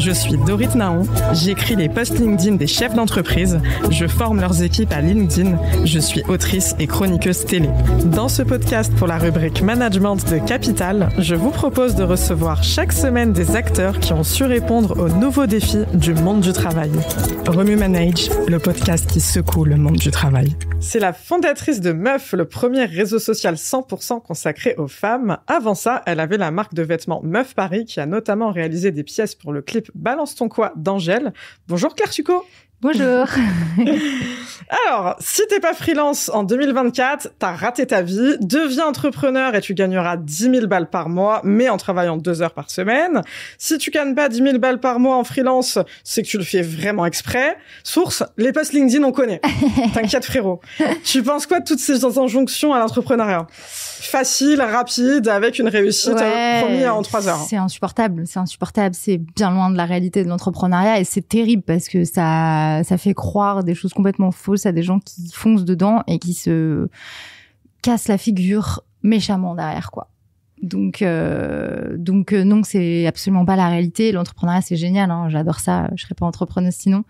Je suis Dorit Naon, j'écris les posts LinkedIn des chefs d'entreprise, je forme leurs équipes à LinkedIn, je suis autrice et chroniqueuse télé. Dans ce podcast pour la rubrique Management de Capital, je vous propose de recevoir chaque semaine des acteurs qui ont su répondre aux nouveaux défis du monde du travail. Remue Manage, le podcast qui secoue le monde du travail. C'est la fondatrice de Meuf, le premier réseau social 100% consacré aux femmes. Avant ça, elle avait la marque de vêtements Meuf Paris qui a notamment réalisé des pièces pour le clip Balance ton quoi d'Angèle. Bonjour Claire Succo. Bonjour. Alors, si t'es pas freelance en 2024, t'as raté ta vie. Deviens entrepreneur et tu gagneras 10 000 balles par mois, mais en travaillant 2 heures par semaine. Si tu gagnes pas 10 000 balles par mois en freelance, c'est que tu le fais vraiment exprès. Source, les posts LinkedIn, on connaît. T'inquiète frérot. Tu penses quoi de toutes ces injonctions à l'entrepreneuriat ? Facile, rapide, avec une réussite promis en 3 heures. C'est insupportable. C'est bien loin de la réalité de l'entrepreneuriat et c'est terrible parce que ça fait croire des choses complètement fausses à des gens qui foncent dedans et qui se cassent la figure méchamment derrière, quoi. Donc non, c'est absolument pas la réalité. L'entrepreneuriat, c'est génial, hein. J'adore ça. Je serais pas entrepreneuse sinon.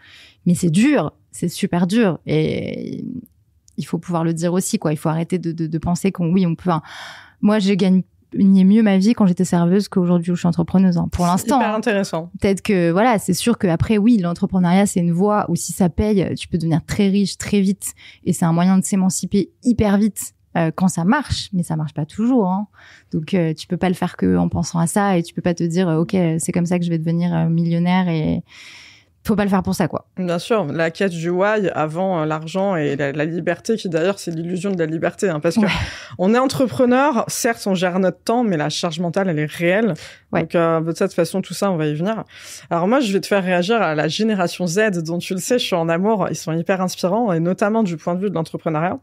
Mais c'est dur. C'est super dur. Et il faut pouvoir le dire aussi, quoi. Il faut arrêter de penser qu'on peut. Moi, j'ai gagné mieux ma vie quand j'étais serveuse qu'aujourd'hui où je suis entrepreneuse, hein, pour l'instant. Hyper intéressant. Peut-être que, voilà, c'est sûr qu'après, oui, l'entrepreneuriat, c'est une voie où si ça paye, tu peux devenir très riche, très vite. Et c'est un moyen de s'émanciper hyper vite. Quand ça marche, mais ça marche pas toujours, hein. Donc tu peux pas le faire que en pensant à ça et tu peux pas te dire ok, c'est comme ça que je vais devenir millionnaire et faut pas le faire pour ça, quoi. Bien sûr, la quête du why avant l'argent et la liberté, qui d'ailleurs c'est l'illusion de la liberté, hein, parce que on est entrepreneur, certes on gère notre temps, mais la charge mentale elle est réelle. Ouais. Donc de cette façon tout ça on va y venir. Alors moi je vais te faire réagir à la génération Z dont tu le sais je suis en amour, ils sont hyper inspirants et notamment du point de vue de l'entrepreneuriat.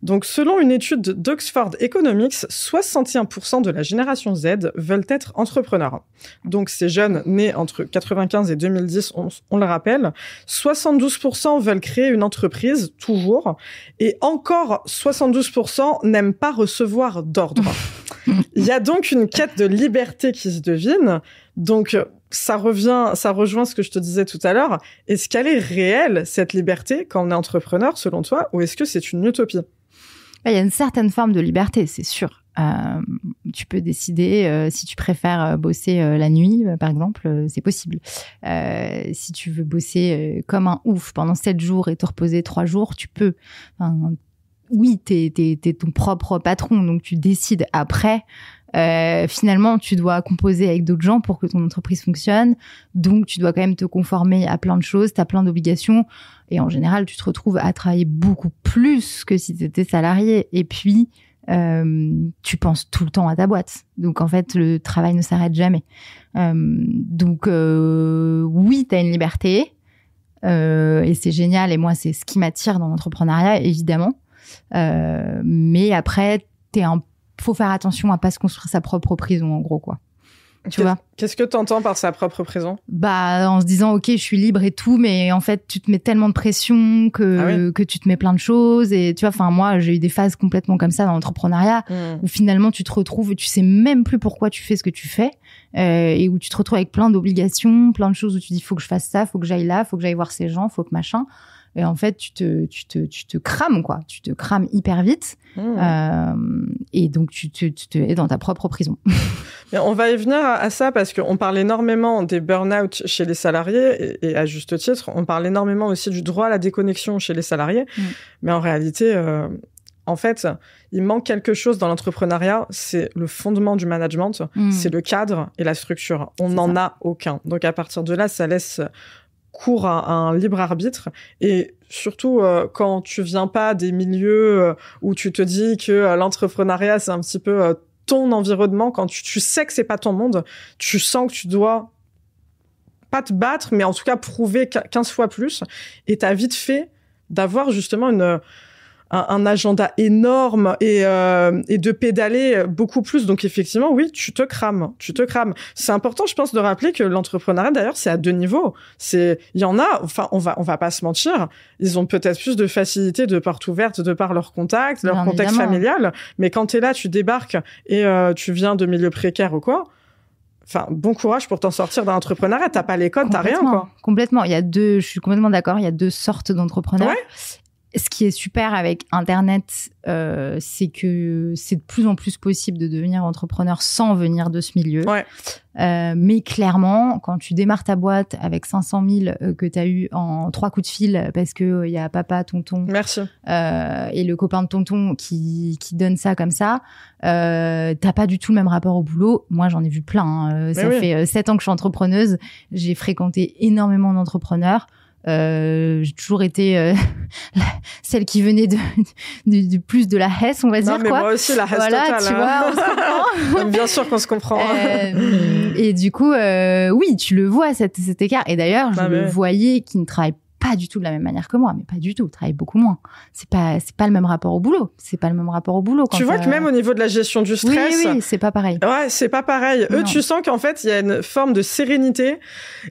Donc selon une étude d'Oxford Economics, 61% de la génération Z veulent être entrepreneurs. Donc ces jeunes nés entre 95 et 2010, on le rappelle, 72% veulent créer une entreprise, toujours, et encore 72% n'aiment pas recevoir d'ordre. Il y a donc une quête de liberté qui se devine. Donc, ça rejoint ce que je te disais tout à l'heure. Est-ce qu'elle est réelle, cette liberté, quand on est entrepreneur, selon toi, ou est-ce que c'est une utopie ? Il y a une certaine forme de liberté, c'est sûr. Tu peux décider si tu préfères bosser la nuit, par exemple, c'est possible. Si tu veux bosser comme un ouf pendant 7 jours et te reposer 3 jours, tu peux. Enfin, oui, t'es ton propre patron, donc tu décides après. Finalement, tu dois composer avec d'autres gens pour que ton entreprise fonctionne. Donc, tu dois quand même te conformer à plein de choses, t'as plein d'obligations. Et en général, tu te retrouves à travailler beaucoup plus que si t'étais salarié. Et puis, tu penses tout le temps à ta boîte. Donc, en fait, le travail ne s'arrête jamais. Donc, oui, t'as une liberté. Et c'est génial. Et moi, c'est ce qui m'attire dans l'entrepreneuriat, évidemment. Mais après, faut faire attention à pas se construire sa propre prison, en gros, quoi. Tu vois ? Qu'est-ce que t'entends par sa propre prison ? En se disant, ok, je suis libre et tout, mais en fait, tu te mets tellement de pression que tu te mets plein de choses. Et tu vois, enfin, moi, j'ai eu des phases complètement comme ça dans l'entrepreneuriat, où finalement, tu te retrouves, tu sais même plus pourquoi tu fais ce que tu fais, et où tu te retrouves avec plein d'obligations, plein de choses où tu dis, faut que je fasse ça, faut que j'aille là, faut que j'aille voir ces gens, faut que machin. Et en fait, tu te crames, quoi. Tu te crames hyper vite. Et donc, tu es dans ta propre prison. Mais on va y venir à ça parce qu'on parle énormément des burn-out chez les salariés et à juste titre. On parle énormément aussi du droit à la déconnexion chez les salariés. Mais en réalité, en fait, il manque quelque chose dans l'entrepreneuriat. C'est le fondement du management. C'est le cadre et la structure. On n'en a aucun. Donc, à partir de là, ça laisse cours à un libre arbitre et surtout quand tu viens pas des milieux où tu te dis que l'entrepreneuriat c'est un petit peu ton environnement, quand tu sais que c'est pas ton monde, tu sens que tu dois pas te battre mais en tout cas prouver 15 fois plus et t'as vite fait d'avoir justement un agenda énorme et de pédaler beaucoup plus. Donc effectivement, oui, tu te crames. C'est important, je pense, de rappeler que l'entrepreneuriat, d'ailleurs, c'est à 2 niveaux. Il y en a, enfin, on va pas se mentir, ils ont peut-être plus de facilité de porte ouverte de par leur contact, leur contexte familial. Mais quand t'es là, tu débarques et tu viens de milieu précaire ou quoi, bon courage pour t'en sortir d'un entrepreneuriat. T'as pas les codes, t'as rien, quoi. Complètement. Je suis complètement d'accord. Il y a 2 sortes d'entrepreneurs. Ouais. Ce qui est super avec Internet, c'est que c'est de plus en plus possible de devenir entrepreneur sans venir de ce milieu. Ouais. Mais clairement, quand tu démarres ta boîte avec 500 000 que tu as eu en 3 coups de fil parce que il y a papa, tonton, merci, et le copain de tonton qui donne ça comme ça, t'as pas du tout le même rapport au boulot. Moi, j'en ai vu plein. Ça fait 7 ans que je suis entrepreneuse. J'ai fréquenté énormément d'entrepreneurs. J'ai toujours été celle qui venait de plus de la Hesse, on va dire, mais quoi. Moi aussi, la Hesse totale. Tu vois, on se comprend. Bien sûr qu'on se comprend. Et du coup, oui, tu le vois, cet écart. Et d'ailleurs, je le voyais qui ne travaille pas du tout de la même manière que moi, mais pas du tout, travaille beaucoup moins. C'est pas le même rapport au boulot. Tu vois que même au niveau de la gestion du stress. Oui, c'est pas pareil. Ouais, c'est pas pareil. Eux, tu sens qu'en fait, il y a une forme de sérénité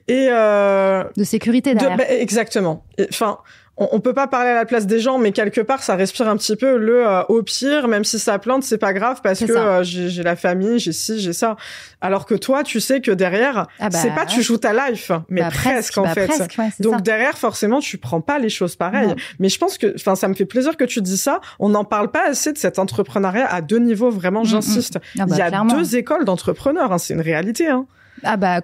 et de sécurité derrière. Exactement. Enfin, on peut pas parler à la place des gens, mais quelque part, ça respire un petit peu au pire, même si ça plante, c'est pas grave parce que j'ai la famille, j'ai ci, j'ai ça. Alors que toi, tu sais que derrière, c'est pas tu joues ta life, mais presque en fait. Donc derrière, forcément, tu prends pas les choses pareilles. Mais je pense que, ça me fait plaisir que tu dis ça. On n'en parle pas assez de cet entrepreneuriat à 2 niveaux. Vraiment, j'insiste. Il y a clairement 2 écoles d'entrepreneurs. C'est une réalité.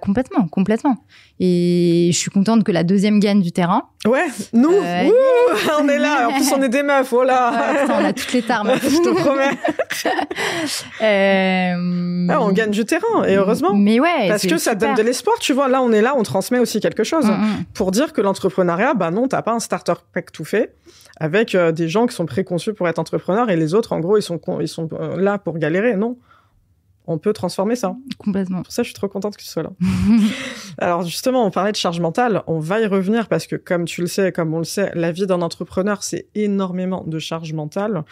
Complètement. Et je suis contente que la 2e gagne du terrain. Ouais, nous, on est là. En plus, on est des meufs, voilà. On a toutes les tarmes. Je te promets. On gagne du terrain, et heureusement. Mais ouais. Parce que ça donne de l'espoir, tu vois. Là, on est là, on transmet aussi quelque chose. Pour dire que l'entrepreneuriat, non, t'as pas un starter pack tout fait. Avec des gens qui sont préconçus pour être entrepreneurs, et les autres, en gros, ils sont là pour galérer, non? On peut transformer ça. Complètement. Pour ça, je suis trop contente que tu sois là. Alors, justement, on parlait de charge mentale. On va y revenir parce que, comme tu le sais, comme on le sait, la vie d'un entrepreneur, c'est énormément de charge mentale.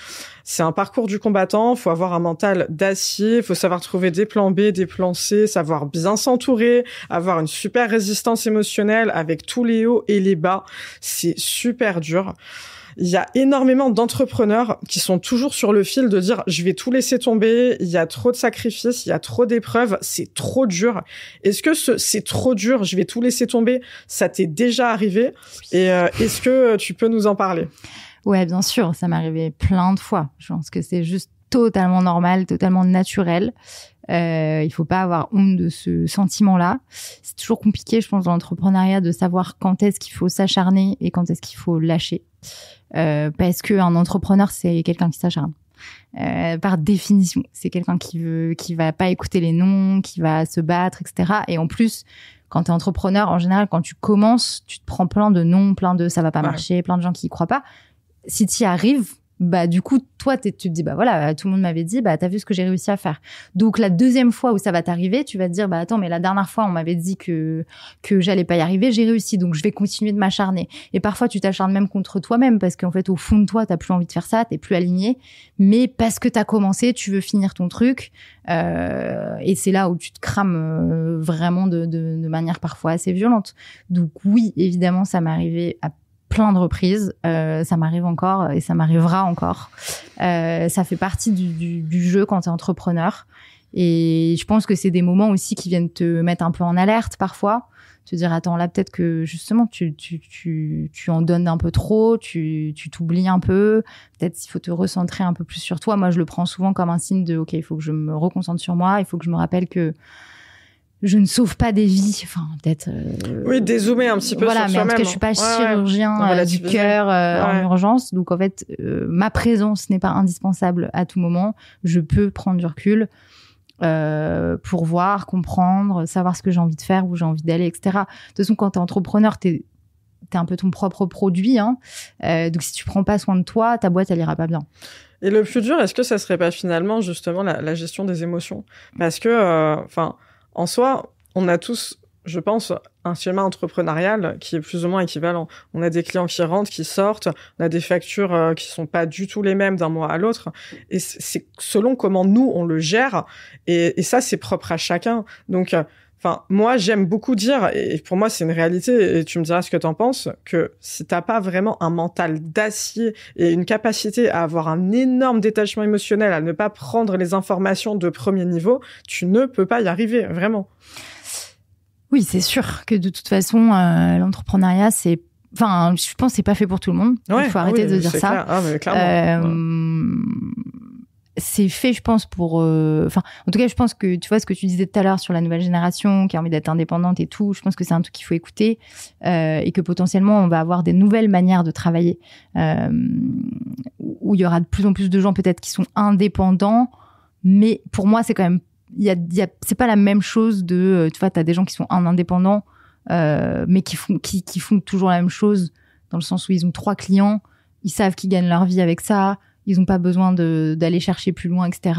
C'est un parcours du combattant. Faut avoir un mental d'acier. Faut savoir trouver des plans B, des plans C, savoir bien s'entourer, avoir une super résistance émotionnelle avec tous les hauts et les bas. C'est super dur. Il y a énormément d'entrepreneurs qui sont toujours sur le fil de dire je vais tout laisser tomber, il y a trop de sacrifices, il y a trop d'épreuves, c'est trop dur. Est-ce que c'est trop dur, je vais tout laisser tomber, ça t'est déjà arrivé? Et est-ce que tu peux nous en parler? Ouais, bien sûr, ça m'est arrivé plein de fois. Je pense que c'est juste totalement normal, totalement naturel. Il faut pas avoir honte de ce sentiment-là. C'est toujours compliqué, je pense, dans l'entrepreneuriat de savoir quand est-ce qu'il faut s'acharner et quand est-ce qu'il faut lâcher. Parce que un entrepreneur, c'est quelqu'un qui s'acharne. Par définition, c'est quelqu'un qui va pas écouter les non, qui va se battre, etc. Et en plus, quand t'es entrepreneur, en général, quand tu commences, tu te prends plein de non, plein de ça va pas marcher, plein de gens qui y croient pas. Si t'y arrives, du coup, toi, tu te dis, voilà, tout le monde m'avait dit, t'as vu ce que j'ai réussi à faire. Donc, la 2e fois où ça va t'arriver, tu vas te dire, attends, mais la dernière fois, on m'avait dit que j'allais pas y arriver, j'ai réussi, donc je vais continuer de m'acharner. Et parfois, tu t'acharnes même contre toi-même parce qu'en fait, au fond de toi, t'as plus envie de faire ça, t'es plus aligné. Mais parce que t'as commencé, tu veux finir ton truc. Et c'est là où tu te crames vraiment de manière parfois assez violente. Donc, oui, évidemment, ça m'est arrivé à plein de reprises, ça m'arrive encore et ça m'arrivera encore. Ça fait partie du jeu quand t'es entrepreneur. Et je pense que c'est des moments aussi qui viennent te mettre un peu en alerte parfois. Te dire, attends, là, peut-être que justement, tu en donnes un peu trop, tu t'oublies un peu. Peut-être qu'il faut te recentrer un peu plus sur toi. Moi, je le prends souvent comme un signe de, OK, il faut que je me reconcentre sur moi. Il faut que je me rappelle que je ne sauve pas des vies, enfin peut-être. Oui, dézoomer un petit peu sur mais soi-même. En tout cas, je suis pas chirurgien du cœur en urgence, donc en fait, ma présence n'est pas indispensable à tout moment. Je peux prendre du recul pour voir, comprendre, savoir ce que j'ai envie de faire, où j'ai envie d'aller, etc. De toute façon, quand t'es entrepreneur, t'es un peu ton propre produit, hein. Donc si tu prends pas soin de toi, ta boîte elle ira pas bien. Et le plus dur, est-ce que ça serait pas finalement justement la gestion des émotions? Parce que, en soi, on a tous, je pense, un schéma entrepreneurial qui est plus ou moins équivalent. On a des clients qui rentrent, qui sortent, on a des factures qui sont pas du tout les mêmes d'un mois à l'autre. Et c'est selon comment nous, on le gère. Et ça, c'est propre à chacun. Donc, Enfin, moi, j'aime beaucoup dire, et pour moi, c'est une réalité, et tu me diras ce que t'en penses, que si t'as pas vraiment un mental d'acier et une capacité à avoir un énorme détachement émotionnel, à ne pas prendre les informations de premier niveau, tu ne peux pas y arriver, vraiment. Oui, c'est sûr que de toute façon, l'entrepreneuriat, je pense que c'est pas fait pour tout le monde. Il faut arrêter de dire ça. Clair. Ah, mais clairement. C'est fait, je pense, en tout cas, je pense que, tu vois, ce que tu disais tout à l'heure sur la nouvelle génération qui a envie d'être indépendante et tout, je pense que c'est un truc qu'il faut écouter, et que potentiellement, on va avoir des nouvelles manières de travailler, où il y aura de plus en plus de gens peut-être qui sont indépendants, mais pour moi, c'est quand même, c'est pas la même chose tu vois, t'as des gens qui sont indépendants, mais qui font toujours la même chose, dans le sens où ils ont 3 clients, ils savent qu'ils gagnent leur vie avec ça, ils n'ont pas besoin d'aller chercher plus loin, etc.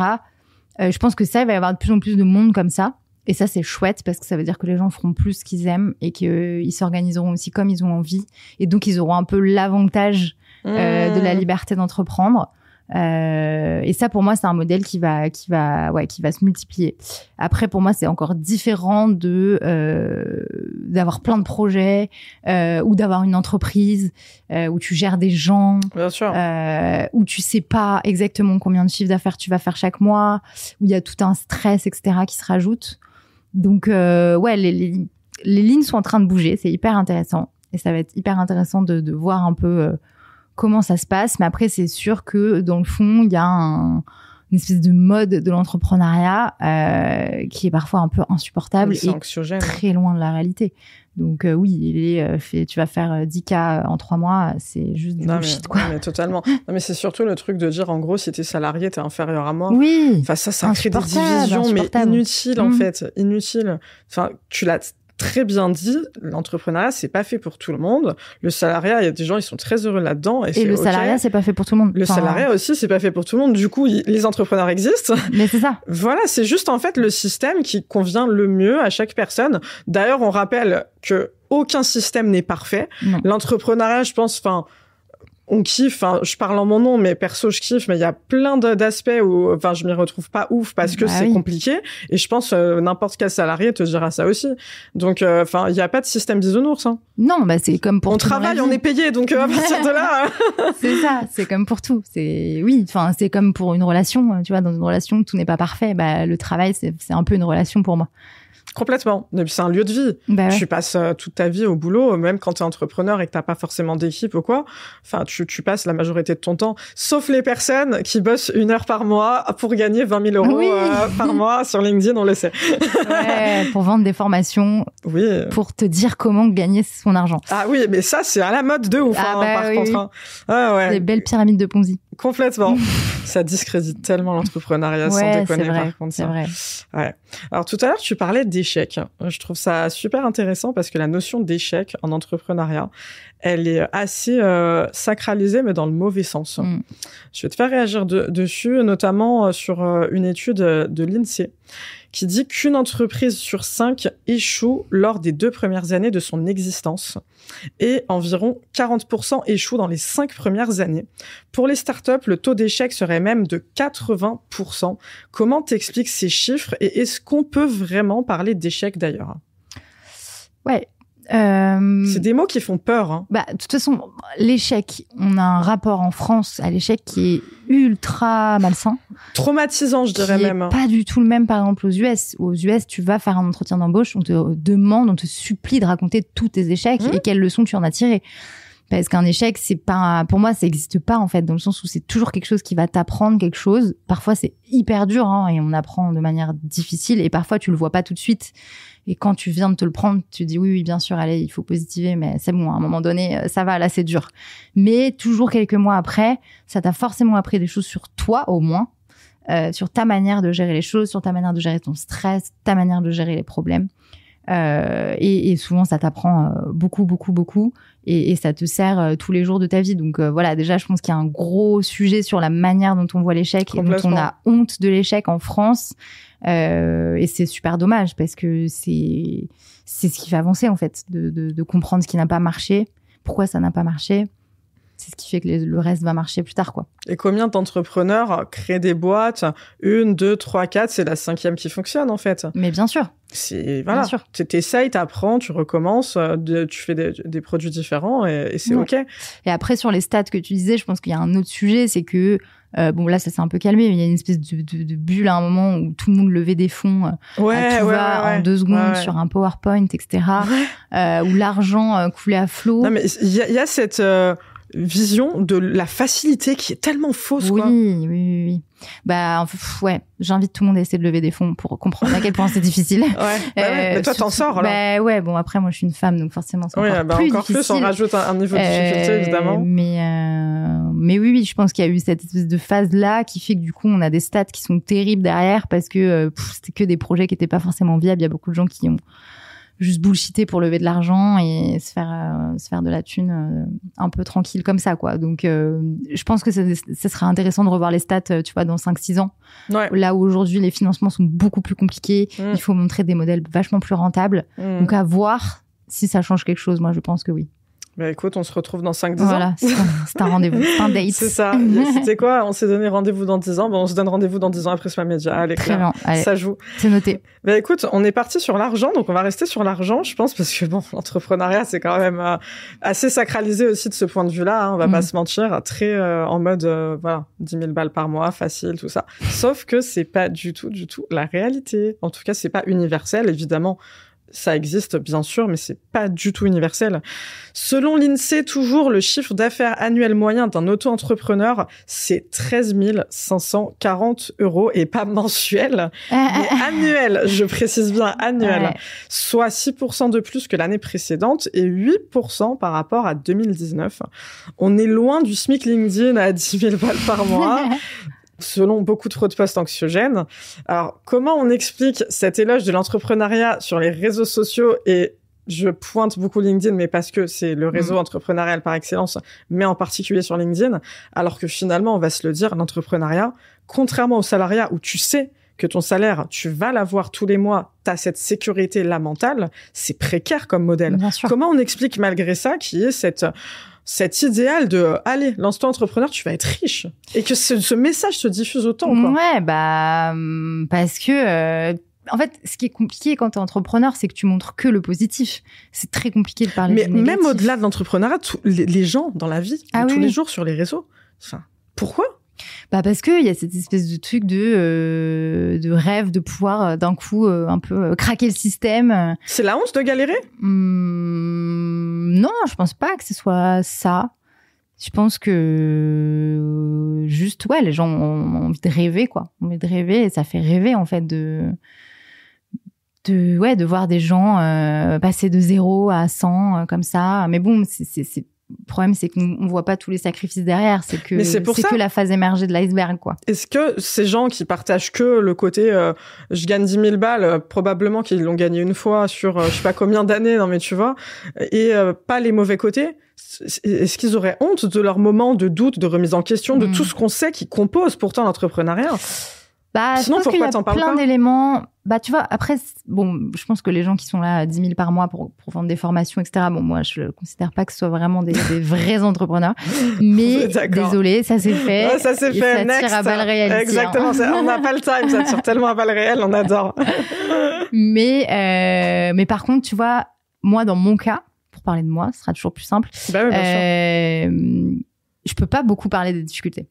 Je pense que il va y avoir de plus en plus de monde comme ça. Et ça, c'est chouette parce que ça veut dire que les gens feront plus ce qu'ils aiment et qu'ils s'organiseront aussi comme ils ont envie. Et donc, ils auront un peu l'avantage de la liberté d'entreprendre. Et ça, pour moi, c'est un modèle qui va se multiplier. Après, pour moi, c'est encore différent d'avoir plein de projets, ou d'avoir une entreprise, où tu gères des gens, bien sûr, où tu sais pas exactement combien de chiffre d'affaires tu vas faire chaque mois, où il y a tout un stress, etc., qui se rajoute. Donc, les lignes sont en train de bouger. C'est hyper intéressant. Et ça va être hyper intéressant de voir un peu, comment ça se passe. Mais après, c'est sûr que dans le fond, il y a une espèce de mode de l'entrepreneuriat qui est parfois un peu insupportable et anxiogène, très loin de la réalité. Donc oui, tu vas faire 10K en 3 mois, c'est juste du bullshit, quoi. Mais totalement. Non, mais c'est surtout le truc de dire, en gros, si t'es salarié, t'es inférieur à moi. Oui. Enfin, ça crée des divisions, mais inutiles, en fait. Inutiles. Enfin, tu l'as très bien dit, l'entrepreneuriat, c'est pas fait pour tout le monde. Le salariat, il y a des gens, ils sont très heureux là-dedans. Et le salariat, c'est pas fait pour tout le monde. Le salariat aussi, c'est pas fait pour tout le monde. Du coup, les entrepreneurs existent. Mais c'est ça. Voilà, c'est juste, en fait, le système qui convient le mieux à chaque personne. D'ailleurs, on rappelle que aucun système n'est parfait. Non. L'entrepreneuriat, je pense, on kiffe, je parle en mon nom, mais perso, je kiffe, mais il y a plein d'aspects où, je m'y retrouve pas ouf parce que c'est compliqué. Et je pense, n'importe quel salarié te dira ça aussi. Donc, il y a pas de système bisounours, hein. Non, c'est comme pour tout. On travaille, on est payé, donc, à partir de là. C'est ça, c'est comme pour tout. C'est comme pour une relation. Tu vois, dans une relation, tout n'est pas parfait. Le travail, c'est un peu une relation pour moi. Complètement. Et puis c'est un lieu de vie. Tu passes toute ta vie au boulot, même quand t'es entrepreneur et que t'as pas forcément d'équipe ou quoi. Enfin, tu passes la majorité de ton temps, sauf les personnes qui bossent 1 heure par mois pour gagner 20 000 euros par mois sur LinkedIn, on le sait. Ouais, pour vendre des formations. Oui. Pour te dire comment gagner son argent. Ah oui, mais ça, c'est à la mode de ouf, par contre. Hein. Ah ouais. Des belles pyramides de Ponzi. Complètement. Ça discrédite tellement l'entrepreneuriat, sans déconner, par contre. C'est vrai. Ouais. Alors, tout à l'heure, tu parlais d'échec. Je trouve ça super intéressant parce que la notion d'échec en entrepreneuriat, elle est assez sacralisée, mais dans le mauvais sens. Je vais te faire réagir dessus, notamment sur une étude de l'INSEE qui dit qu'une entreprise sur 5 échoue lors des 2 premières années de son existence et environ 40% échouent dans les 5 premières années. Pour les startups, le taux d'échec serait même de 80%. Comment t'expliques ces chiffres et est-ce qu'on peut vraiment parler d'échec d'ailleurs ? Ouais. C'est des mots qui font peur. Hein. De toute façon, l'échec, on a un rapport en France à l'échec qui est ultra malsain. Traumatisant, je dirais même. Pas du tout le même, par exemple, aux US. Aux US, tu vas faire un entretien d'embauche, on te demande, on te supplie de raconter tous tes échecs et quelles leçons tu en as tirées. Parce qu'un échec, c'est pas, pour moi, ça n'existe pas, en fait, dans le sens où c'est toujours quelque chose qui va t'apprendre quelque chose. Parfois, c'est hyper dur, et on apprend de manière difficile, et parfois, tu le vois pas tout de suite. Et quand tu viens de te le prendre, tu dis oui, bien sûr, allez, il faut positiver, mais c'est bon, à un moment donné, ça va, là, c'est dur. Mais toujours quelques mois après, ça t'a forcément appris des choses sur toi, au moins, sur ta manière de gérer les choses, sur ta manière de gérer ton stress, ta manière de gérer les problèmes. Et souvent, ça t'apprend beaucoup, beaucoup, beaucoup. Et ça te sert tous les jours de ta vie. Donc voilà, déjà, je pense qu'il y a un gros sujet sur la manière dont on voit l'échec et dont on a honte de l'échec en France. Et c'est super dommage parce que c'est ce qui fait avancer, en fait, de comprendre ce qui n'a pas marché, pourquoi ça n'a pas marché. C'est ce qui fait que le reste va marcher plus tard, quoi. Et combien d'entrepreneurs créent des boîtes, 1, 2, 3, 4, c'est la 5e qui fonctionne, en fait. Mais bien sûr. Voilà. T'essayes, t'apprends, tu recommences, tu fais des produits différents et c'est OK. Et après, sur les stats que tu disais, je pense qu'il y a un autre sujet, c'est que bon, là, ça s'est un peu calmé, mais il y a une espèce de bulle à un moment où tout le monde levait des fonds en 2 secondes sur un PowerPoint, etc. Où l'argent coulait à flot. Non, mais il y a cette vision de la facilité qui est tellement fausse, quoi. Oui. Bah, j'invite tout le monde à essayer de lever des fonds pour comprendre à quel point c'est difficile. Mais toi, t'en sors, alors. Bon, après, moi, je suis une femme, donc forcément, c'est encore plus difficile. On rajoute un niveau de difficulté, évidemment. Mais oui, je pense qu'il y a eu cette espèce de phase-là qui fait que, du coup, on a des stats qui sont terribles derrière parce que c'était que des projets qui étaient pas forcément viables. Il y a beaucoup de gens qui ont juste bullshiter pour lever de l'argent et se faire de la thune un peu tranquille comme ça, quoi. Donc, je pense que ça serait intéressant de revoir les stats, tu vois, dans 5-6 ans. Ouais. Là où aujourd'hui, les financements sont beaucoup plus compliqués. Il faut montrer des modèles vachement plus rentables. Donc, à voir si ça change quelque chose. Moi, je pense que oui. Bah écoute, on se retrouve dans 5-10 ans. Voilà, c'est un rendez-vous, c'est un date. C'est ça. C'était quoi? On s'est donné rendez-vous dans 10 ans. Bon, on se donne rendez-vous dans 10 ans après Prisma Media. Allez, très bien. Allez, ça joue. C'est noté. Bah écoute, on est parti sur l'argent, donc on va rester sur l'argent, je pense, parce que bon, l'entrepreneuriat, c'est quand même assez sacralisé aussi de ce point de vue-là, hein, on va pas se mentir, très en mode, 10 000 balles par mois, facile, tout ça. Sauf que c'est pas du tout la réalité. En tout cas, c'est pas universel, évidemment. Ça existe, bien sûr, mais c'est pas du tout universel. Selon l'INSEE, toujours, le chiffre d'affaires annuel moyen d'un auto-entrepreneur, c'est 13 540 € et pas mensuel, mais annuel. Je précise bien annuel. Ouais. Soit 6% de plus que l'année précédente et 8% par rapport à 2019. On est loin du SMIC LinkedIn à 10 000 balles par mois. Selon beaucoup de fraudes post-anxiogènes. Alors, comment on explique cet éloge de l'entrepreneuriat sur les réseaux sociaux? Et je pointe beaucoup LinkedIn, mais parce que c'est le réseau entrepreneurial par excellence, mais en particulier sur LinkedIn, alors que finalement, on va se le dire, l'entrepreneuriat, contrairement au salariat où tu sais que ton salaire, tu vas l'avoir tous les mois, t'as cette sécurité-là mentale, c'est précaire comme modèle. Comment on explique malgré ça qu'il y ait cet idéal de allez, lance-toi entrepreneur, tu vas être riche, et que ce message se diffuse autant, quoi. Ouais, parce que en fait, ce qui est compliqué quand t'es entrepreneur, c'est que tu montres que le positif. C'est très compliqué de parler du négatif. Même au-delà de l'entrepreneuriat, les gens dans la vie, tous les jours sur les réseaux, pourquoi? Parce que il y a cette espèce de truc de rêve de pouvoir d'un coup un peu craquer le système. C'est la honte de galérer? Non, je pense pas que ce soit ça. Je pense que juste les gens ont envie de rêver, quoi. Ont envie de rêver, et ça fait rêver en fait de voir des gens passer de 0 à 100 comme ça. Mais bon, le problème, c'est qu'on voit pas tous les sacrifices derrière. C'est que que la phase émergée de l'iceberg, quoi. Est-ce que ces gens qui partagent que le côté je gagne 10 000 balles, probablement qu'ils l'ont gagné une fois sur je sais pas combien d'années, non mais tu vois, et pas les mauvais côtés, est-ce qu'ils auraient honte de leur moment de doute, de remise en question, de tout ce qu'on sait qui compose pourtant l'entrepreneuriat? Sinon, pourquoi t'en parles pas? Plein d'éléments. Tu vois, après, bon, je pense que les gens qui sont là à 10 000 par mois pour vendre des formations, etc., bon, moi, je considère pas que ce soit vraiment des vrais entrepreneurs. Mais, désolé, ça s'est fait. Ouais, ça s'est fait. Ça Next. tire à balles réelles. Exactement. On n'a pas le time, ça tire tellement à balles réelles, on adore. Mais par contre, tu vois, moi, dans mon cas, pour parler de moi, ce sera toujours plus simple. Oui, bien sûr. Je peux pas beaucoup parler des difficultés.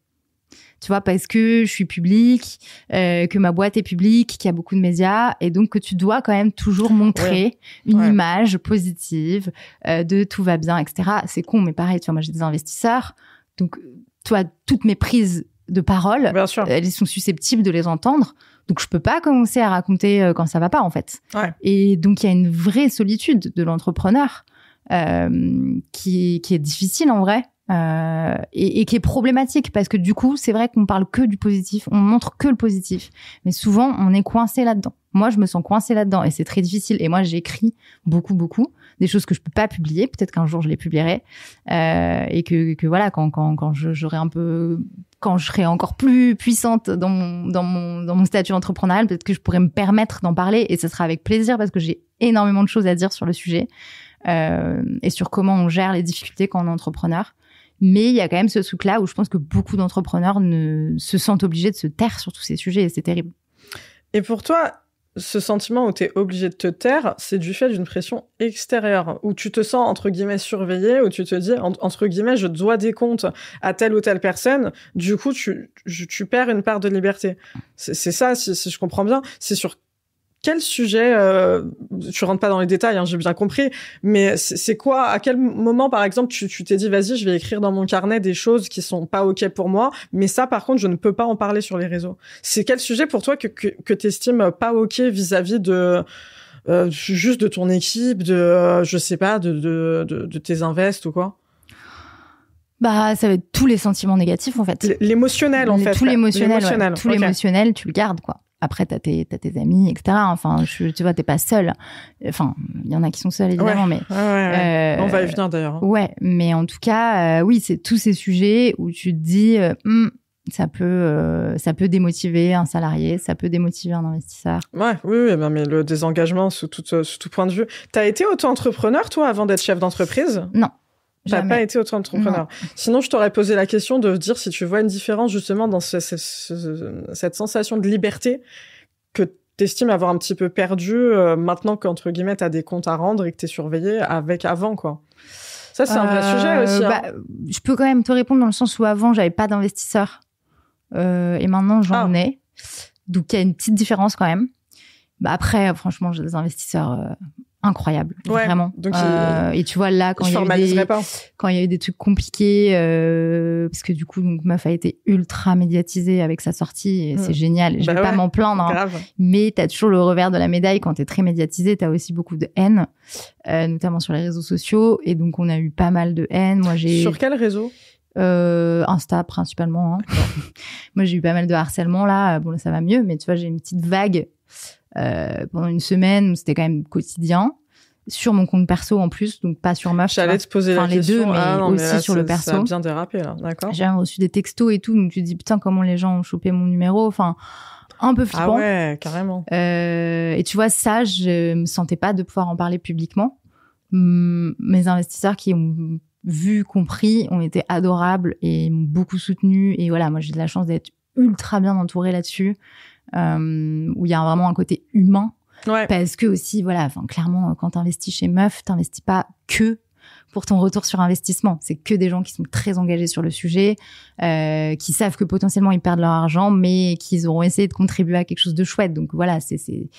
Tu vois, parce que je suis publique, que ma boîte est publique, qu'il y a beaucoup de médias, et donc que tu dois quand même toujours montrer une image positive de tout va bien, etc. C'est con, mais pareil, tu vois, moi j'ai des investisseurs, donc toi, toutes mes prises de parole, elles sont susceptibles de les entendre, donc je peux pas commencer à raconter quand ça va pas, en fait. Ouais. Et donc il y a une vraie solitude de l'entrepreneur qui est difficile en vrai. Et qui est problématique parce que du coup c'est vrai qu'on parle que du positif, on montre que le positif, mais souvent on est coincé là-dedans. Moi je me sens coincée là-dedans et c'est très difficile, et moi j'écris beaucoup des choses que je peux pas publier, peut-être qu'un jour je les publierai, et que voilà, quand j'aurai un peu, quand je serai encore plus puissante dans mon statut entrepreneurial, peut-être que je pourrai me permettre d'en parler, et ce sera avec plaisir parce que j'ai énormément de choses à dire sur le sujet, et sur comment on gère les difficultés quand on est entrepreneur. Mais il y a quand même ce truc-là où je pense que beaucoup d'entrepreneurs se sentent obligés de se taire sur tous ces sujets et c'est terrible. Et pour toi, ce sentiment où tu es obligé de te taire, c'est du fait d'une pression extérieure, où tu te sens, entre guillemets, surveillé, où tu te dis, entre guillemets, je dois des comptes à telle ou telle personne, du coup, tu perds une part de liberté. C'est ça, si je comprends bien. C'est sur quel sujet, tu rentres pas dans les détails, hein, j'ai bien compris, mais c'est quoi, à quel moment, par exemple, tu t'es dit, vas-y, je vais écrire dans mon carnet des choses qui sont pas OK pour moi, mais ça, par contre, je ne peux pas en parler sur les réseaux. C'est quel sujet pour toi que t'estimes pas OK vis-à-vis de, juste de ton équipe, de, je sais pas, de tes invests ou quoi? Bah, ça va être tous les sentiments négatifs, en fait. L'émotionnel, en fait. Tout l'émotionnel. Tout okay. l'émotionnel, tu le gardes, quoi. Après, t'as tes amis, etc. Enfin, tu vois, t'es pas seul. Enfin, il y en a qui sont seuls, évidemment, mais... Ouais. On va y venir, d'ailleurs. Hein. Ouais, mais en tout cas, oui, c'est tous ces sujets où tu te dis, ça peut démotiver un salarié, ça peut démotiver un investisseur. Ouais, oui, mais le désengagement sous tout point de vue. T'as été auto-entrepreneur, toi, avant d'être chef d'entreprise? Non. T'as pas été auto-entrepreneur. Sinon, je t'aurais posé la question de dire si tu vois une différence justement dans cette sensation de liberté que t'estimes avoir un petit peu perdu maintenant qu'entre guillemets t'as des comptes à rendre et que t'es surveillé avec avant, quoi. Ça, c'est un vrai sujet aussi. Hein. Je peux quand même te répondre dans le sens où avant, j'avais pas d'investisseurs et maintenant j'en ai. Donc il y a une petite différence quand même. Bah après, franchement, j'ai des investisseurs incroyable, vraiment. Donc, et tu vois là quand il y a eu des trucs compliqués, parce que du coup donc Meuf a été ultra médiatisée avec sa sortie et c'est génial. Je vais pas m'en plaindre, hein, mais t'as toujours le revers de la médaille quand t'es très médiatisé. T'as aussi beaucoup de haine, notamment sur les réseaux sociaux. Et donc on a eu pas mal de haine. Moi sur quel réseau? Insta principalement. Hein. Moi j'ai eu pas mal de harcèlement là. Bon là ça va mieux, mais tu vois j'ai une petite vague. Pendant une semaine où c'était quand même quotidien sur mon compte perso en plus, donc pas sur Meuf. J'allais te poser la question. Les deux, mais aussi là, sur le perso. Ça a bien dérapé là, d'accord. J'ai reçu des textos et tout, donc tu te dis putain comment les gens ont chopé mon numéro, enfin un peu flippant. Ah ouais, carrément. Et tu vois ça, je me sentais pas de pouvoir en parler publiquement. Mes investisseurs qui ont vu, compris, ont été adorables et m'ont beaucoup soutenu. Et voilà, moi j'ai de la chance d'être ultra bien entourée là-dessus. Où il y a vraiment un côté humain. Ouais. Parce que aussi, voilà, enfin, clairement, quand t'investis chez Meuf, t'investis pas que pour ton retour sur investissement. C'est que des gens qui sont très engagés sur le sujet, qui savent que potentiellement ils perdent leur argent, mais qu'ils auront essayé de contribuer à quelque chose de chouette. Donc voilà, ils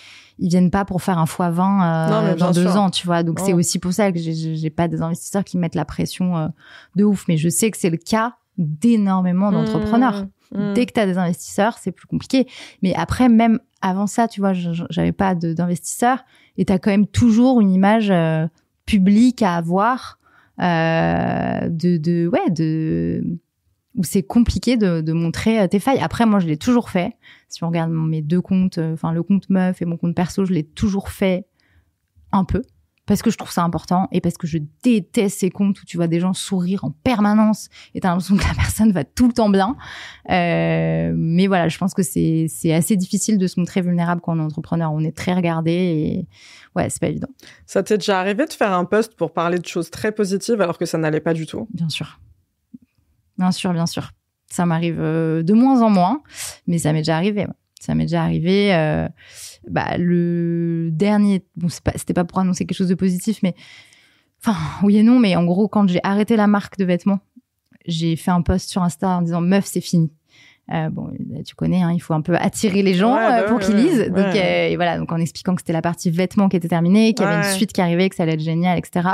viennent pas pour faire un x20 dans 2 ans, tu vois. Donc c'est aussi pour ça que j'ai pas des investisseurs qui mettent la pression de ouf. Mais je sais que c'est le cas d'énormément d'entrepreneurs. Dès que tu as des investisseurs, c'est plus compliqué. Mais après, même avant ça, tu vois, j'avais pas d'investisseurs et tu as quand même toujours une image publique à avoir où c'est compliqué de montrer tes failles. Après, moi, je l'ai toujours fait. Si on regarde mes 2 comptes, enfin le compte Meuf et mon compte perso, je l'ai toujours fait un peu. Parce que je trouve ça important et parce que je déteste ces comptes où tu vois des gens sourire en permanence et t'as l'impression que la personne va tout le temps bien. Mais voilà, je pense que c'est assez difficile de se montrer vulnérable quand on est entrepreneur. On est très regardé et ouais, c'est pas évident. Ça t'est déjà arrivé de faire un post pour parler de choses très positives alors que ça n'allait pas du tout? Bien sûr. Bien sûr, bien sûr. Ça m'arrive de moins en moins, mais ça m'est déjà arrivé. Ouais. Ça m'est déjà arrivé. Le dernier, bon, c'était pas pour annoncer quelque chose de positif, mais enfin, oui et non, mais en gros, quand j'ai arrêté la marque de vêtements, j'ai fait un post sur Insta en disant Meuf, c'est fini. Bon, tu connais, hein, il faut un peu attirer les gens pour qu'ils lisent. Donc, et voilà, donc en expliquant que c'était la partie vêtements qui était terminée, qu'il y avait une suite qui arrivait, que ça allait être génial, etc.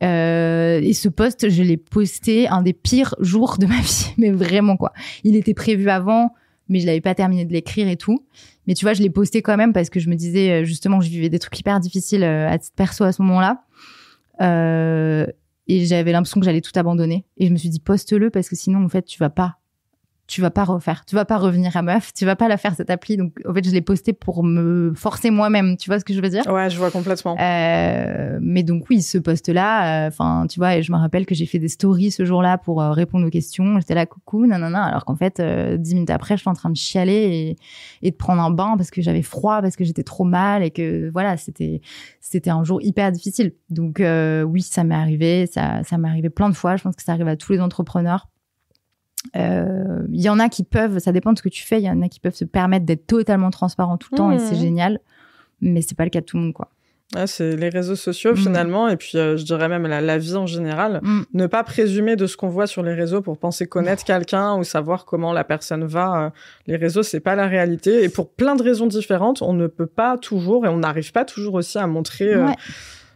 Et ce post, je l'ai posté un des pires jours de ma vie, mais vraiment quoi. Il était prévu avant, mais je l'avais pas terminé de l'écrire et tout. Mais tu vois, je l'ai posté quand même parce que je me disais justement, je vivais des trucs hyper difficiles à titre perso à ce moment-là. Et j'avais l'impression que j'allais tout abandonner. Et je me suis dit, poste-le parce que sinon, en fait, tu vas pas tu vas pas revenir à meuf, tu vas pas la faire cette appli. Donc en fait, je l'ai postée pour me forcer moi-même, tu vois ce que je veux dire? Ouais, je vois complètement. Mais donc oui, ce post-là, enfin, tu vois, et je me rappelle que j'ai fait des stories ce jour-là pour répondre aux questions. J'étais là, coucou, nanana, alors qu'en fait, 10 minutes après, je suis en train de chialer et de prendre un bain parce que j'avais froid, parce que j'étais trop mal et que voilà, c'était un jour hyper difficile. Donc oui, ça m'est arrivé, ça m'est arrivé plein de fois. Je pense que ça arrive à tous les entrepreneurs. Il y en a qui peuvent, ça dépend de ce que tu fais, il y en a qui peuvent se permettre d'être totalement transparents tout le temps et c'est génial, mais c'est pas le cas de tout le monde, quoi. Ouais, c'est les réseaux sociaux finalement, et puis je dirais même la vie en général. Ne pas présumer de ce qu'on voit sur les réseaux pour penser connaître quelqu'un ou savoir comment la personne va. Les réseaux, c'est pas la réalité, et pour plein de raisons différentes, on ne peut pas toujours, et on n'arrive pas toujours aussi à montrer...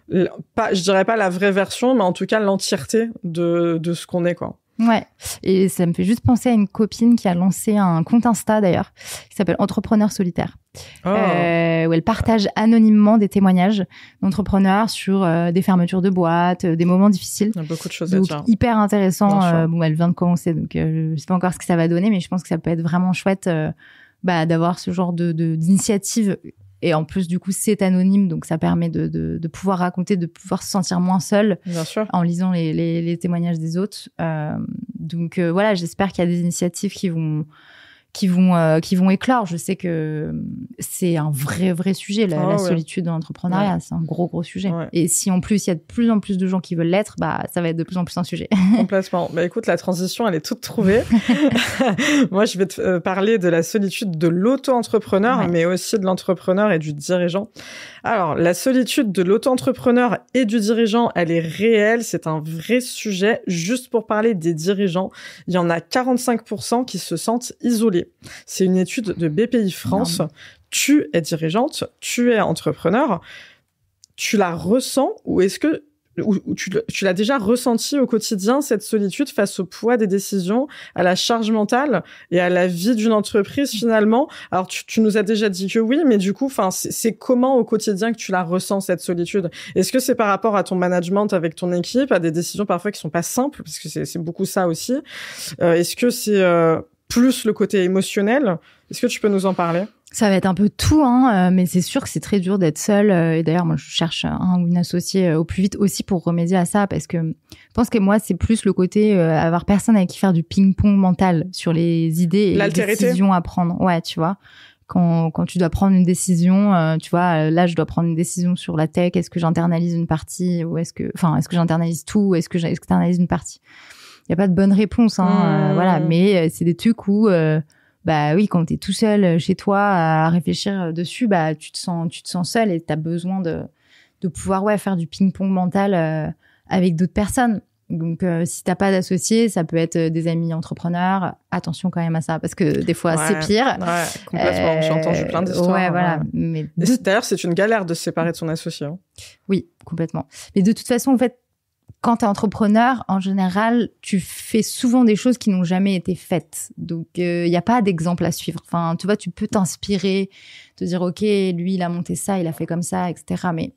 je dirais pas la vraie version, mais en tout cas l'entièreté de ce qu'on est, quoi. Ouais, et ça me fait juste penser à une copine qui a lancé un compte Insta d'ailleurs, qui s'appelle Entrepreneur Solitaire, où elle partage anonymement des témoignages d'entrepreneurs sur des fermetures de boîtes, des moments difficiles. Il y a beaucoup de choses à dire. Hyper intéressant. Bon, elle vient de commencer, donc je sais pas encore ce que ça va donner, mais je pense que ça peut être vraiment chouette d'avoir ce genre d'initiative. Et en plus, du coup, c'est anonyme, donc ça permet de pouvoir raconter, de pouvoir se sentir moins seul. Bien sûr. En lisant les témoignages des autres. Donc voilà, j'espère qu'il y a des initiatives qui vont éclore. Je sais que c'est un vrai sujet, la solitude dans l'entrepreneuriat. Ouais. C'est un gros sujet. Ouais. Et si en plus, il y a de plus en plus de gens qui veulent l'être, ça va être de plus en plus un sujet. Complètement. Écoute, la transition, elle est toute trouvée. Moi, je vais te parler de la solitude de l'auto-entrepreneur, mais aussi de l'entrepreneur et du dirigeant. Alors, la solitude de l'auto-entrepreneur et du dirigeant, elle est réelle. C'est un vrai sujet. Juste pour parler des dirigeants, il y en a 45% qui se sentent isolés. C'est une étude de BPI France. Tu es dirigeante, tu es entrepreneur. Tu la ressens ou est-ce que tu l'as déjà ressenti au quotidien, cette solitude face au poids des décisions, à la charge mentale et à la vie d'une entreprise finalement? Alors tu nous as déjà dit que oui, mais du coup, c'est comment au quotidien que tu la ressens, cette solitude? Est-ce que c'est par rapport à ton management avec ton équipe, à des décisions parfois qui sont pas simples, parce que c'est beaucoup ça aussi? Est-ce que c'est plus le côté émotionnel? Est-ce que tu peux nous en parler? Ça va être un peu tout, mais c'est sûr que c'est très dur d'être seule. Et d'ailleurs, moi, je cherche un ou une associée au plus vite aussi pour remédier à ça, parce que je pense que moi, c'est plus le côté avoir personne avec qui faire du ping-pong mental sur les idées et les décisions à prendre. Ouais, tu vois. Quand tu dois prendre une décision, tu vois, là, je dois prendre une décision sur la tech. Est-ce que j'internalise une partie ou est-ce que j'internalise tout ou est-ce que j'externalise une partie? Il y a pas de bonne réponse, voilà. Mais c'est des trucs où oui, quand t'es tout seul chez toi à réfléchir dessus, tu te sens seul et t'as besoin de pouvoir faire du ping-pong mental avec d'autres personnes. Donc si t'as pas d'associés, ça peut être des amis entrepreneurs. Attention quand même à ça, parce que des fois c'est pire. Ouais, complètement. J'ai entendu plein d'histoires. Ouais, voilà. Mais d'ailleurs, c'est une galère de se séparer de son associé. Oui, complètement. Mais de toute façon, en fait, quand t'es entrepreneur, en général, tu fais souvent des choses qui n'ont jamais été faites. Donc, il n'y a pas d'exemple à suivre. Enfin, tu vois, tu peux t'inspirer, te dire, OK, lui, il a monté ça, il a fait comme ça, etc. Mais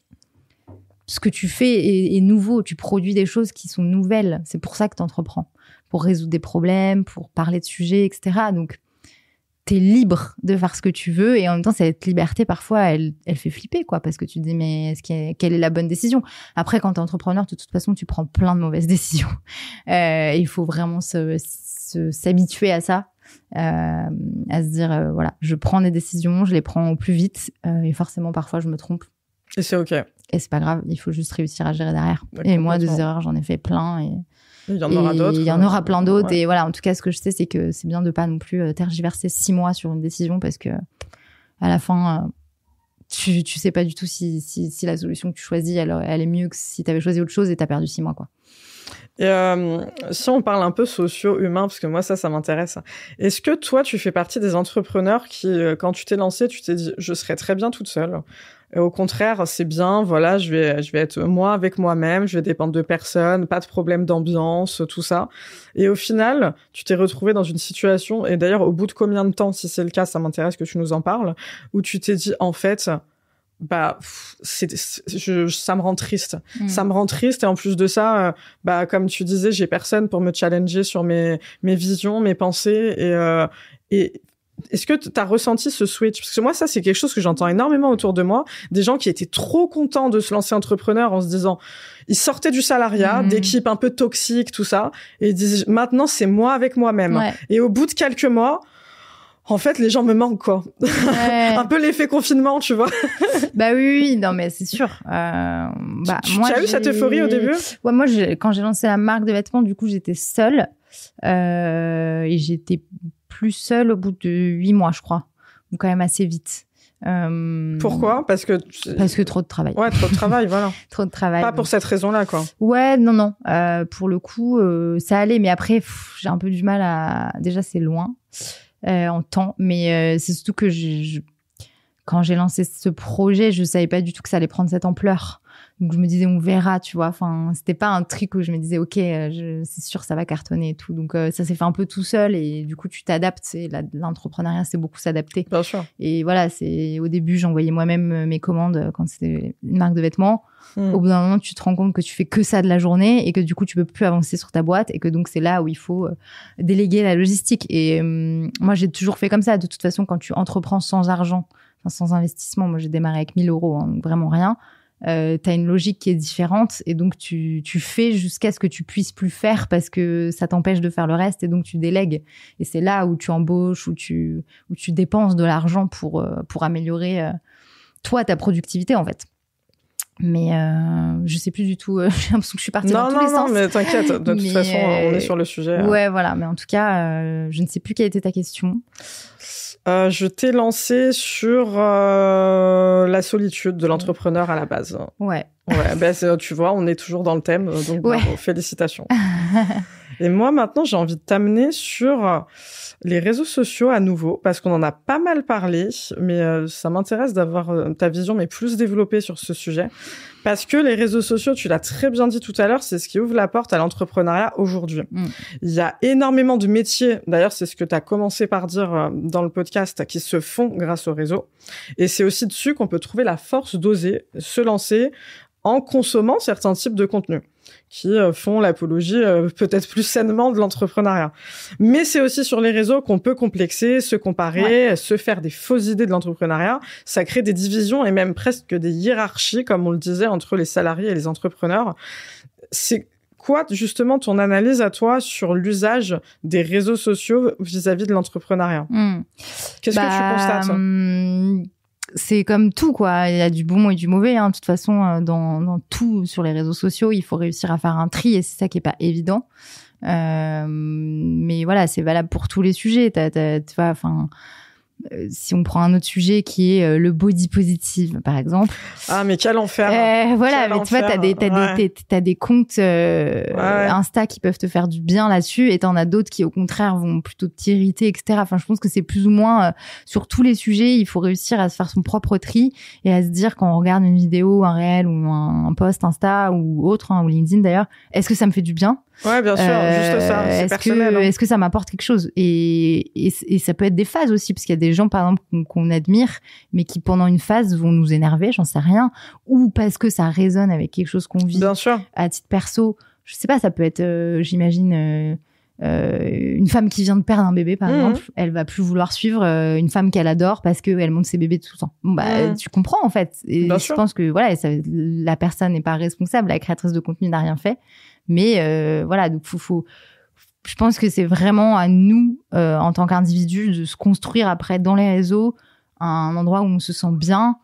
ce que tu fais est nouveau. Tu produis des choses qui sont nouvelles. C'est pour ça que t'entreprends. Pour résoudre des problèmes, pour parler de sujets, etc. Donc, t'es libre de faire ce que tu veux, et en même temps, cette liberté, parfois, elle fait flipper, quoi, parce que tu te dis, mais quelle est la bonne décision? Après, quand t'es entrepreneur, de toute façon, tu prends plein de mauvaises décisions. Il faut vraiment s'habituer à ça, à se dire, voilà, je prends des décisions, je les prends au plus vite, et forcément, parfois, je me trompe. Et c'est OK. Et c'est pas grave, il faut juste réussir à gérer derrière. Et moi, des erreurs, j'en ai fait plein, et il y en aura d'autres. Il y en aura plein d'autres. Ouais. Et voilà, en tout cas, ce que je sais, c'est que c'est bien de pas non plus tergiverser 6 mois sur une décision, parce que à la fin, tu sais pas du tout si la solution que tu choisis, elle est mieux que si t'avais choisi autre chose et t'as perdu 6 mois, quoi. Et si on parle un peu socio-humain, parce que moi, ça m'intéresse. Est-ce que toi, tu fais partie des entrepreneurs qui, quand tu t'es lancé, tu t'es dit, je serais très bien toute seule? Et au contraire, c'est bien, voilà, je vais être moi avec moi-même, je vais dépendre de personne, pas de problème d'ambiance, tout ça. Et au final, tu t'es retrouvé dans une situation, et d'ailleurs, au bout de combien de temps, si c'est le cas, ça m'intéresse que tu nous en parles, où tu t'es dit, en fait, ça me rend triste. Ça me rend triste et en plus de ça, comme tu disais, j'ai personne pour me challenger sur mes visions, mes pensées et est-ce que tu as ressenti ce switch? Parce que moi, ça, c'est quelque chose que j'entends énormément autour de moi. Des gens qui étaient trop contents de se lancer entrepreneur en se disant, ils sortaient du salariat, d'équipes un peu toxiques, tout ça, et ils disent, maintenant, c'est moi avec moi-même. Ouais. Et au bout de quelques mois, en fait, les gens me manquent, quoi. Ouais. Un peu l'effet confinement, tu vois. Oui, non, mais c'est sûr. Tu as eu cette euphorie au début? Ouais, moi, quand j'ai lancé la marque de vêtements, du coup, j'étais seule. Et j'étais plus seule au bout de 8 mois, je crois. Donc, quand même assez vite. Pourquoi? Parce que trop de travail. Ouais, trop de travail, voilà. Trop de travail. Pas pour cette raison-là, quoi. Ouais, non. Pour le coup, ça allait. Mais après, j'ai un peu du mal à... Déjà, c'est loin en temps. Mais c'est surtout que quand j'ai lancé ce projet, je savais pas du tout que ça allait prendre cette ampleur. Donc, je me disais, on verra, tu vois. Enfin, c'était pas un truc où je me disais, OK, c'est sûr, ça va cartonner et tout. Donc, ça s'est fait un peu tout seul. Et du coup, tu t'adaptes. L'entrepreneuriat, c'est beaucoup s'adapter. Bien sûr. Et voilà, au début, j'envoyais moi-même mes commandes quand c'était une marque de vêtements. Au bout d'un moment, tu te rends compte que tu fais que ça de la journée et que du coup, tu peux plus avancer sur ta boîte et que donc, c'est là où il faut déléguer la logistique. Et moi, j'ai toujours fait comme ça. De toute façon, quand tu entreprends sans argent, sans investissement, moi, j'ai démarré avec 1 000 €, hein, donc vraiment rien. T'as une logique qui est différente et donc tu fais jusqu'à ce que tu puisses plus faire parce que ça t'empêche de faire le reste et donc tu délègues. Et c'est là où tu embauches, où tu dépenses de l'argent pour améliorer toi ta productivité en fait. Mais je sais plus du tout. J'ai l'impression que je suis partie dans tous les sens. Non, mais t'inquiète. De toute façon, on est sur le sujet. Ouais, voilà. Mais en tout cas, je ne sais plus quelle était ta question. Je t'ai lancé sur la solitude de l'entrepreneur à la base. Ouais. Ouais, tu vois, on est toujours dans le thème, donc bravo, félicitations. Et moi, maintenant, j'ai envie de t'amener sur les réseaux sociaux à nouveau, parce qu'on en a pas mal parlé, mais ça m'intéresse d'avoir ta vision, mais plus développée sur ce sujet. Parce que les réseaux sociaux, tu l'as très bien dit tout à l'heure, c'est ce qui ouvre la porte à l'entrepreneuriat aujourd'hui. Il y a énormément de métiers, d'ailleurs c'est ce que tu as commencé par dire dans le podcast, qui se font grâce au réseau. Et c'est aussi dessus qu'on peut trouver la force d'oser se lancer en consommant certains types de contenus qui font l'apologie peut-être plus sainement de l'entrepreneuriat. Mais c'est aussi sur les réseaux qu'on peut complexer, se comparer, se faire des fausses idées de l'entrepreneuriat. Ça crée des divisions et même presque des hiérarchies, comme on le disait, entre les salariés et les entrepreneurs. C'est quoi, justement, ton analyse à toi sur l'usage des réseaux sociaux vis-à-vis de l'entrepreneuriat? Qu'est-ce que tu constates? C'est comme tout, quoi. Il y a du bon et du mauvais, hein. De toute façon, dans tout sur les réseaux sociaux, il faut réussir à faire un tri et c'est ça qui est pas évident. Mais voilà, c'est valable pour tous les sujets. Tu vois, enfin, si on prend un autre sujet qui est le body positive, par exemple. Ah, mais quel enfer! Voilà, mais tu vois, t'as des comptes Insta qui peuvent te faire du bien là-dessus, et t'en as d'autres qui, au contraire, vont plutôt t'irriter, etc. Enfin, je pense que c'est plus ou moins sur tous les sujets, il faut réussir à se faire son propre tri et à se dire quand on regarde une vidéo, un réel ou un post Insta ou autre, hein, ou LinkedIn d'ailleurs, est-ce que ça me fait du bien? Ouais, bien sûr, juste ça, c'est personnel. Est-ce que ça m'apporte quelque chose? Et ça peut être des phases aussi, parce qu'il y a des gens, par exemple, qu'on admire, mais qui, pendant une phase, vont nous énerver, j'en sais rien, ou parce que ça résonne avec quelque chose qu'on vit. Bien sûr. À titre perso. Je sais pas, ça peut être, j'imagine, une femme qui vient de perdre un bébé, par exemple, elle va plus vouloir suivre une femme qu'elle adore parce qu'elle montre ses bébés tout le temps. Bon, tu comprends, en fait. Et je pense que, voilà, la personne n'est pas responsable, la créatrice de contenu n'a rien fait. Mais voilà, donc je pense que c'est vraiment à nous, en tant qu'individus, de se construire après dans les réseaux un endroit où on se sent bien,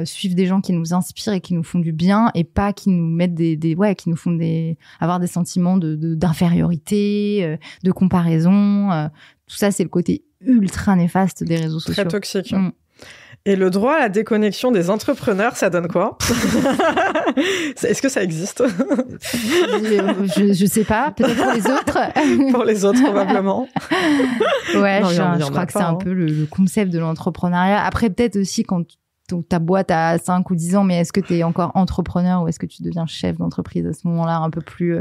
suivre des gens qui nous inspirent et qui nous font du bien, et pas qui nous mettent qui nous font avoir des sentiments d'infériorité, de comparaison. Tout ça, c'est le côté ultra néfaste des réseaux sociaux. Très toxique. Et le droit à la déconnexion des entrepreneurs, ça donne quoi? Est-ce que ça existe? Je sais pas, peut-être pour les autres. Pour les autres, probablement. Ouais, je crois que c'est un peu le concept de l'entrepreneuriat. Après, peut-être aussi quand ta boîte à 5 ou 10 ans, mais est-ce que tu es encore entrepreneur ou est-ce que tu deviens chef d'entreprise à ce moment-là, un peu plus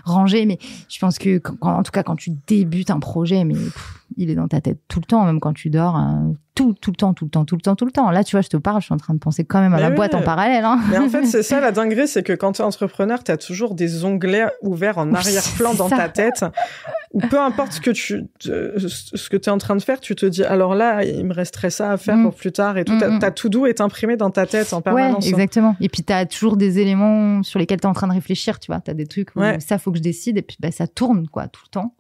rangé? Mais je pense que, en tout cas, quand tu débutes un projet, mais il est dans ta tête tout le temps, même quand tu dors, tout le temps. Là, tu vois, je te parle, je suis en train de penser quand même à la boîte en parallèle. Hein. Mais en fait, c'est ça la dinguerie, c'est que quand tu es entrepreneur, tu as toujours des onglets ouverts en arrière-plan dans ta tête. Ou peu importe ce que tu es en train de faire, tu te dis, alors là, il me resterait ça à faire pour plus tard et tout. Ta to-do est imprimé dans ta tête en permanence. Ouais, exactement. Et puis, tu as toujours des éléments sur lesquels tu es en train de réfléchir, tu vois. Tu as des trucs où ça, faut que je décide et puis ça tourne, quoi, tout le temps.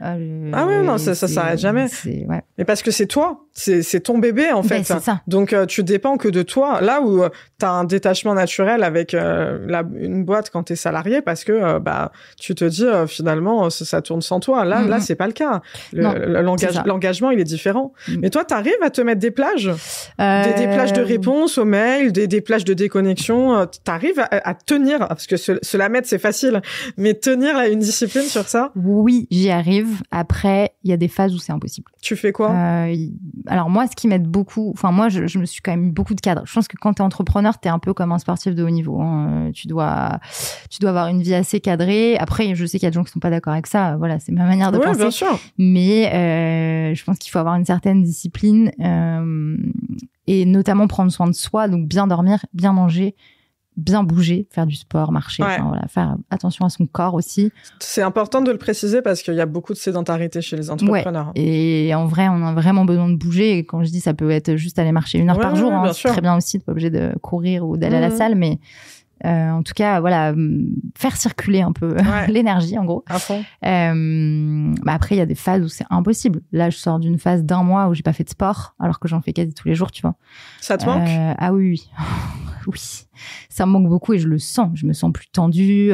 Ah oui, non, ça s'arrête jamais. Mais parce que c'est toi, c'est ton bébé en fait. C'est ça. Donc tu dépends que de toi. Là où t'as un détachement naturel avec une boîte quand t'es salarié, parce que tu te dis finalement ça tourne sans toi. Là c'est pas le cas. L'engagement il est différent. Mais toi t'arrives à te mettre des plages, des plages de réponse aux mails, des plages de déconnexion. T'arrives à tenir, parce que se la mettre c'est facile, mais tenir une discipline sur ça. Oui, j'y arrive. Après, il y a des phases où c'est impossible. Tu fais quoi? Alors moi, ce qui m'aide beaucoup, enfin moi, je me suis quand même mis beaucoup de cadres. Je pense que quand t'es entrepreneur, t'es un peu comme un sportif de haut niveau. Hein. Tu dois avoir une vie assez cadrée. Après, je sais qu'il y a des gens qui sont pas d'accord avec ça. Voilà, c'est ma manière de penser. Bien sûr. Mais je pense qu'il faut avoir une certaine discipline et notamment prendre soin de soi. Donc bien dormir, bien manger, bien bouger, faire du sport, marcher, faire attention à son corps aussi. C'est important de le préciser parce qu'il y a beaucoup de sédentarité chez les entrepreneurs. Ouais. Et en vrai, on a vraiment besoin de bouger. Et quand je dis ça peut être juste aller marcher 1 heure par jour, c'est très bien aussi, t'es pas obligé de courir ou d'aller à la salle, mais en tout cas, voilà, faire circuler un peu l'énergie, en gros. À fond. Après, il y a des phases où c'est impossible. Là, je sors d'une phase d'1 mois où j'ai pas fait de sport, alors que j'en fais quasi tous les jours, tu vois. Ça te manque? Ah oui. Oui. Ça me manque beaucoup et je le sens. Je me sens plus tendue.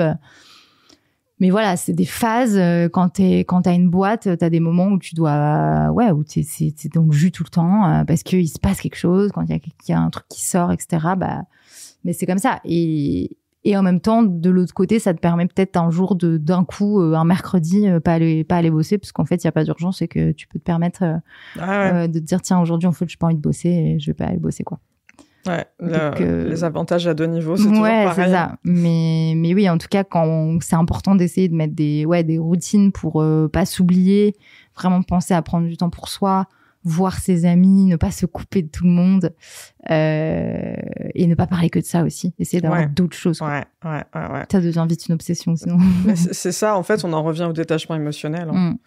Mais voilà, c'est des phases. Quand t'as une boîte, t'as des moments où tu dois, où t'es dans le jus tout le temps, parce qu'il se passe quelque chose, quand il y a un truc qui sort, etc. Mais c'est comme ça. Et en même temps, de l'autre côté, ça te permet peut-être un jour d'un coup, un mercredi, pas aller bosser, parce qu'en fait, il y a pas d'urgence et que tu peux te permettre de te dire, tiens, aujourd'hui, en fait, j'ai pas envie de bosser et je vais pas aller bosser, quoi. Ouais, donc, les avantages à 2 niveaux, c'est toujours pareil. Ouais, c'est ça. Mais oui, en tout cas, quand c'est important d'essayer de mettre des routines pour pas s'oublier, vraiment penser à prendre du temps pour soi, voir ses amis, ne pas se couper de tout le monde, et ne pas parler que de ça aussi. Essayer d'avoir d'autres choses. Ouais. Ça devient vite une obsession, sinon. C'est ça, en fait, on en revient au détachement émotionnel. Hein.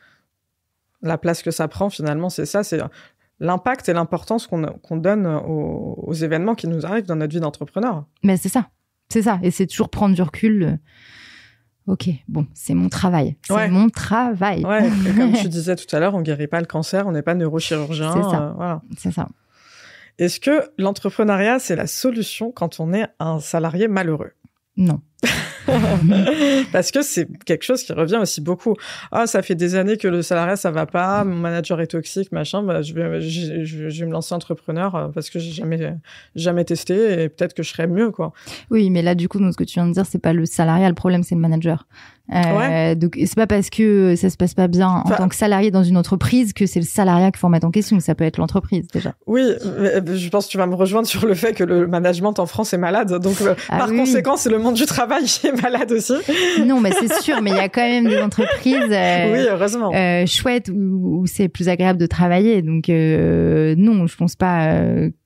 La place que ça prend, finalement, c'est ça, c'est l'impact et l'importance qu'on donne aux événements qui nous arrivent dans notre vie d'entrepreneur. Mais c'est ça. Et c'est toujours prendre du recul. Ok, bon, c'est mon travail. C'est mon travail. Ouais, et comme tu disais tout à l'heure, on guérit pas le cancer, on n'est pas neurochirurgien. C'est ça. Voilà. C'est ça. Est-ce que l'entrepreneuriat, c'est la solution quand on est un salarié malheureux? Non. Parce que c'est quelque chose qui revient aussi beaucoup. Ça fait des années que le salariat ça va pas, mon manager est toxique, machin. Je vais me lancer entrepreneur parce que j'ai jamais testé et peut-être que je serais mieux, quoi. Oui, mais là du coup, ce que tu viens de dire, c'est pas le salariat, le problème c'est le manager. Donc c'est pas parce que ça se passe pas bien en tant que salarié dans une entreprise que c'est le salariat qu'il faut remettre en question. Ça peut être l'entreprise déjà. Oui, mais je pense que tu vas me rejoindre sur le fait que le management en France est malade. Donc par conséquent, c'est le monde du travail qui est malade aussi. Non, mais c'est sûr. Mais il y a quand même des entreprises, oui, heureusement, chouettes où c'est plus agréable de travailler. Donc non, je pense pas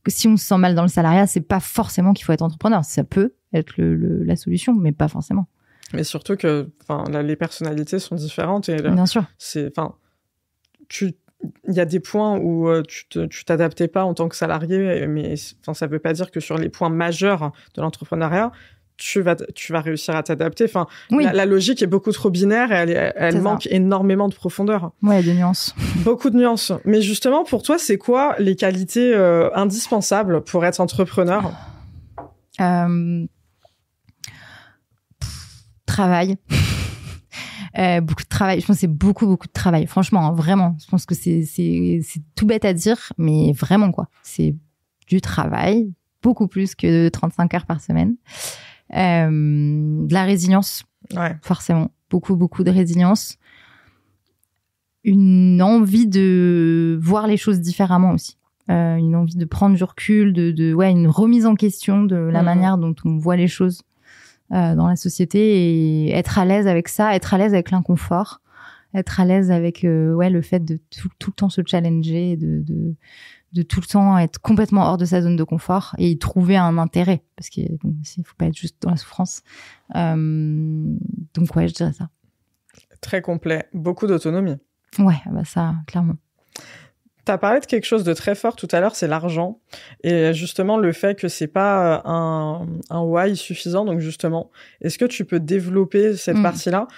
que si on se sent mal dans le salariat, c'est pas forcément qu'il faut être entrepreneur. Ça peut être la solution, mais pas forcément. Mais surtout que, les personnalités sont différentes et bien sûr. Il y a des points où tu t'adaptais pas en tant que salarié, mais ça veut pas dire que sur les points majeurs de l'entrepreneuriat, tu vas réussir à t'adapter. Oui. La logique est beaucoup trop binaire et elle manque énormément de profondeur. Ouais, de nuances. Beaucoup de nuances. Mais justement, pour toi, c'est quoi les qualités indispensables pour être entrepreneur? Travail. Beaucoup de travail. Je pense que c'est beaucoup de travail. Franchement, hein, vraiment. Je pense que c'est tout bête à dire, mais vraiment, quoi. C'est du travail, beaucoup plus que 35 heures par semaine. De la résilience. Ouais. Forcément. Beaucoup de résilience. Une envie de voir les choses différemment aussi. une envie de prendre du recul, une remise en question de la manière dont on voit les choses dans la société, et être à l'aise avec ça, être à l'aise avec l'inconfort, être à l'aise avec le fait de tout le temps se challenger, de tout le temps être complètement hors de sa zone de confort et y trouver un intérêt, parce qu'il faut pas être juste dans la souffrance. Donc je dirais ça. Très complet, beaucoup d'autonomie. Ouais, ça, clairement. T'as parlé de quelque chose de très fort tout à l'heure, c'est l'argent. Et justement, le fait que c'est pas un why suffisant. Donc justement, est-ce que tu peux développer cette partie-là?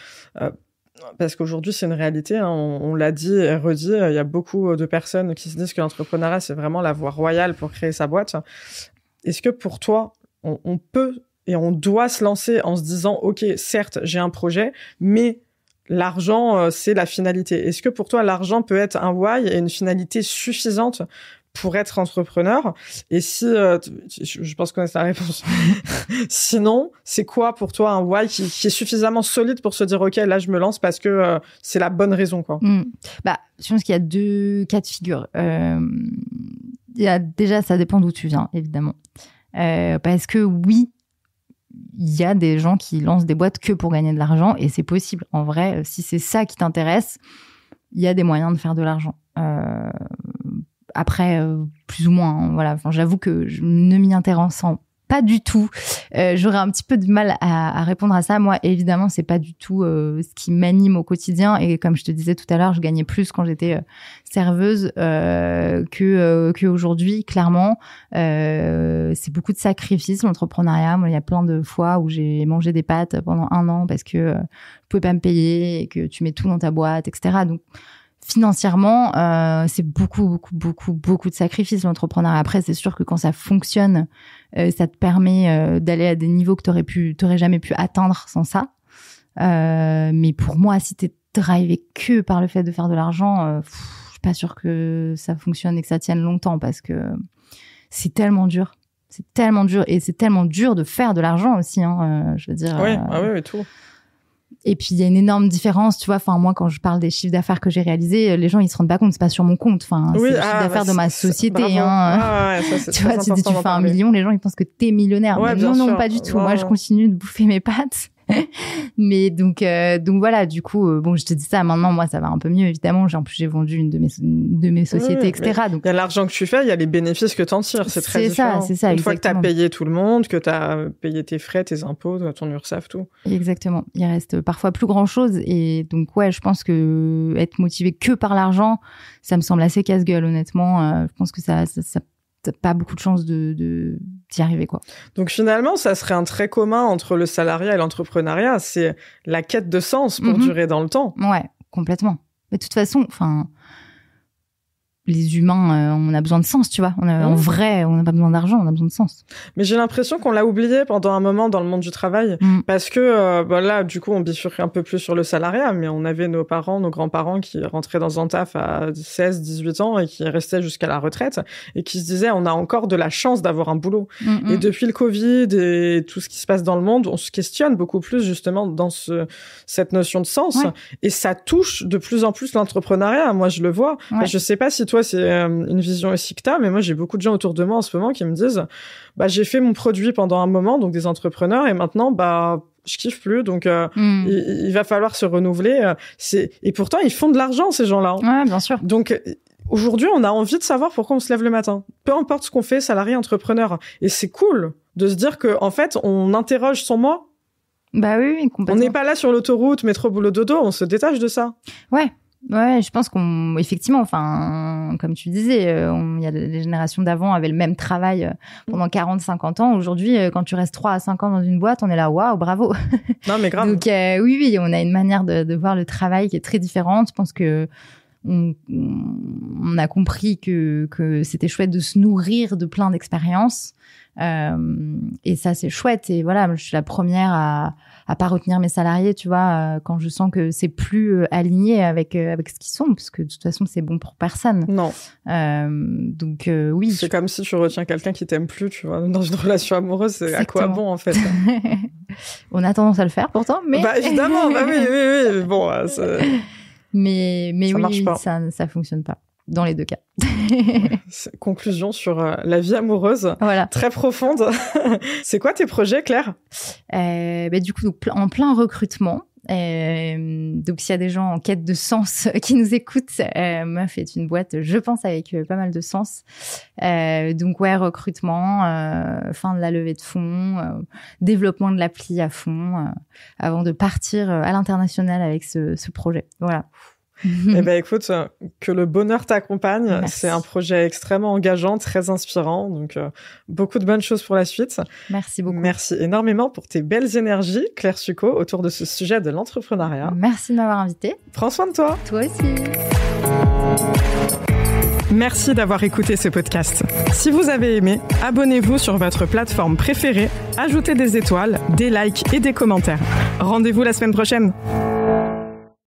Parce qu'aujourd'hui, c'est une réalité. Hein, on l'a dit et redit. Il y a beaucoup de personnes qui se disent que l'entrepreneuriat, c'est vraiment la voie royale pour créer sa boîte. Est-ce que pour toi, on peut et on doit se lancer en se disant, OK, certes, j'ai un projet, mais l'argent, c'est la finalité. Est-ce que pour toi, l'argent peut être un why et une finalité suffisante pour être entrepreneur? Et si, je pense qu'on a la réponse. Sinon, c'est quoi pour toi un why qui est suffisamment solide pour se dire, OK, là, je me lance parce que c'est la bonne raison, quoi. Je pense qu'il y a 2 cas de figure. Déjà, ça dépend d'où tu viens, évidemment. Parce que oui, il y a des gens qui lancent des boîtes que pour gagner de l'argent, et c'est possible. En vrai, si c'est ça qui t'intéresse, il y a des moyens de faire de l'argent. Après, plus ou moins, hein, voilà. Enfin, j'avoue que je ne m'y intéressant pas du tout. J'aurais un petit peu de mal à répondre à ça. Moi, évidemment, c'est pas du tout ce qui m'anime au quotidien. Et comme je te disais tout à l'heure, je gagnais plus quand j'étais serveuse que aujourd'hui. Clairement, c'est beaucoup de sacrifices, l'entrepreneuriat. Moi, il y a plein de fois où j'ai mangé des pâtes pendant 1 an parce que je pouvais pas me payer et que tu mets tout dans ta boîte, etc. Donc financièrement, c'est beaucoup de sacrifices, l'entrepreneuriat. Après, c'est sûr que quand ça fonctionne, ça te permet d'aller à des niveaux que t'aurais jamais pu atteindre sans ça. Mais pour moi, si t'es drivé que par le fait de faire de l'argent, je suis pas sûre que ça fonctionne et que ça tienne longtemps, parce que c'est tellement dur. C'est tellement dur, et c'est tellement dur de faire de l'argent aussi, hein, je veux dire. Oui, tout. Et puis il y a une énorme différence, tu vois. Enfin, moi, quand je parle des chiffres d'affaires que j'ai réalisés, les gens ils se rendent pas compte, c'est pas sur mon compte. Enfin, c'est le chiffre d'affaires de ma société. Hein. Ça, tu vois, tu dis tu fais 1 million, les gens ils pensent que t'es millionnaire. Ouais, Mais non, pas du tout. Moi, je continue de bouffer mes pâtes. Mais donc voilà, du coup, je te dis ça maintenant, moi ça va un peu mieux, évidemment. En plus, j'ai vendu une de mes sociétés, etc. Donc il y a l'argent que tu fais, il y a les bénéfices que t'en tires, c'est très différent. C'est ça, une fois exactement. que t'as payé tout le monde, que t'as payé tes frais, tes impôts, ton URSSAF, tout. Exactement. Il reste parfois plus grand chose, et donc je pense que être motivé que par l'argent, ça me semble assez casse-gueule, honnêtement. Je pense que ça t'as pas beaucoup de chances d'y arriver, quoi. Donc finalement, ça serait un trait commun entre le salariat et l'entrepreneuriat, c'est la quête de sens pour durer dans le temps. Ouais, complètement. Mais de toute façon, les humains, on a besoin de sens, tu vois. En vrai, on n'a pas besoin d'argent, on a besoin de sens. Mais j'ai l'impression qu'on l'a oublié pendant un moment dans le monde du travail, parce que là, du coup, on bifurquait un peu plus sur le salariat, mais on avait nos parents, nos grands-parents qui rentraient dans un taf à 16, 18 ans et qui restaient jusqu'à la retraite, et qui se disaient, on a encore de la chance d'avoir un boulot. Et depuis le Covid et tout ce qui se passe dans le monde, on se questionne beaucoup plus justement dans cette notion de sens, et ça touche de plus en plus l'entrepreneuriat. Moi, je le vois. Ouais. Je sais pas si toi, c'est une vision aussi que t'as, mais moi, j'ai beaucoup de gens autour de moi en ce moment qui me disent, j'ai fait mon produit pendant un moment, donc des entrepreneurs, et maintenant, je kiffe plus, donc il va falloir se renouveler. Et pourtant, ils font de l'argent, ces gens-là. Ouais, bien sûr. Donc aujourd'hui, on a envie de savoir pourquoi on se lève le matin. Peu importe ce qu'on fait, salarié, entrepreneur. Et c'est cool de se dire que, en fait, on interroge son moi. Bah oui, complètement. On n'est pas là sur l'autoroute, métro, boulot, dodo, on se détache de ça. Ouais, je pense effectivement, comme tu disais, il y a les générations d'avant avaient le même travail pendant 40, 50 ans. Aujourd'hui, quand tu restes 3 à 5 ans dans une boîte, on est là, waouh, bravo. Non, mais grave. Donc, oui, on a une manière de voir le travail qui est très différente. Je pense que on a compris que c'était chouette de se nourrir de plein d'expériences. Et ça, c'est chouette. Et voilà, je suis la première à pas retenir mes salariés, tu vois, quand je sens que c'est plus aligné avec ce qu'ils sont, parce que de toute façon, c'est bon pour personne. Non. Donc, oui. C'est comme si tu retiens quelqu'un qui t'aime plus, tu vois, dans une relation amoureuse, c'est à quoi bon, en fait? On a tendance à le faire, pourtant, mais. Évidemment, oui. Bon, mais ça oui, marche pas. Ça fonctionne pas. dans les deux cas. Conclusion sur la vie amoureuse, voilà. Très profonde. C'est quoi tes projets, Claire? Du coup, donc, en plein recrutement. Donc, s'il y a des gens en quête de sens qui nous écoutent, Meuf est une boîte, je pense, avec pas mal de sens. Donc, recrutement, fin de la levée de fonds, développement de l'appli à fond, avant de partir à l'international avec ce projet. Voilà. Eh ben, écoute, que le bonheur t'accompagne. Merci. C'est un projet extrêmement engageant, très inspirant. Donc, beaucoup de bonnes choses pour la suite. Merci beaucoup. Merci énormément pour tes belles énergies, Claire Succo, autour de ce sujet de l'entrepreneuriat. Merci de m'avoir invitée. Prends soin de toi. Toi aussi. Merci d'avoir écouté ce podcast. Si vous avez aimé, abonnez-vous sur votre plateforme préférée, ajoutez des étoiles, des likes et des commentaires. Rendez-vous la semaine prochaine.